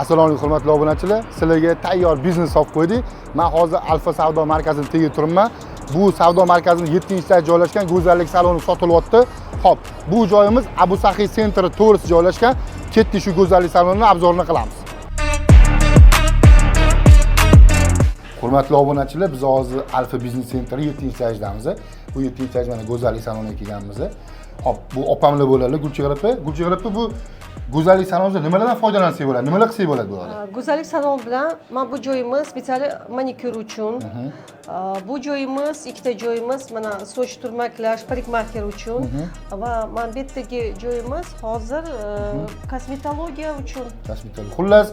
Assalomu alaykum hurmatli obunachilar. Sizlarga tayyor biznes olib qo'ydik. Men hozir Alfa savdo markazining tagida turibman. Bu savdo markazining 7-etajda joylashgan go'zallik saloni sotilyapti. Xo'p, bu joyimiz Abu Sahiy Center to'g'risida joylashgan. Ketdik shu go'zallik salonining obzorini qilamiz. Hurmatli obunachilar, biz hozir Alfa Business Center 7-etajdamiz. Bu 7-etaj mana go'zallik saloniga kelganmiz. Hop, bu opamlar bo'ladi, Gulchehra opa. Gulchehra opa, bu go'zallik salonida nimalardan foydalansak bo'ladi? Nimalar qilsak bo'ladi bu yerda? Go'zallik saloni bilan mana bu joyimiz spetsial manikyur uchun. Bu joyimiz, ikkita joyimiz mana soch turmaklash, parikmaxer uchun va mana bu yerdagi joyimiz hozir kosmetologiya uchun. Kosmetologiya. Xullas,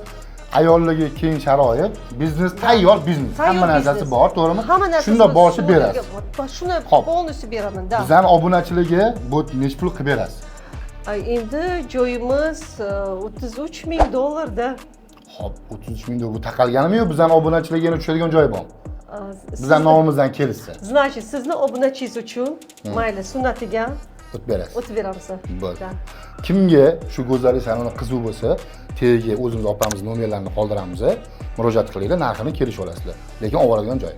ayollarga keng sharoit, biznes tayyor biznes. Hamma narsasi bor, to'g'rimi? Shunda boshi berasiz. Shuni polностью beraman, da. Bizning obunachilarga bu nech pul qilib berasiz? Endi joyimiz $33,000 da. Hop, 33,000 bu taqalganimi yo bizning obunachilarga yana tushadigan joyi bormi? Bizning nomimizdan kelishsa. Значит, sizni obunachingiz uchun mayli sunnatiga o'tib berasiz. o'tib beramiz. Bo'ldi. Kimga shu go'zallik saloni qiziq bo'lsa, tagiga o'zimiz opamiz nomerlarini qoldiramiz, murojaat qilinglar, narxini kelishib olasizlar. Lekin olib boradigan joy.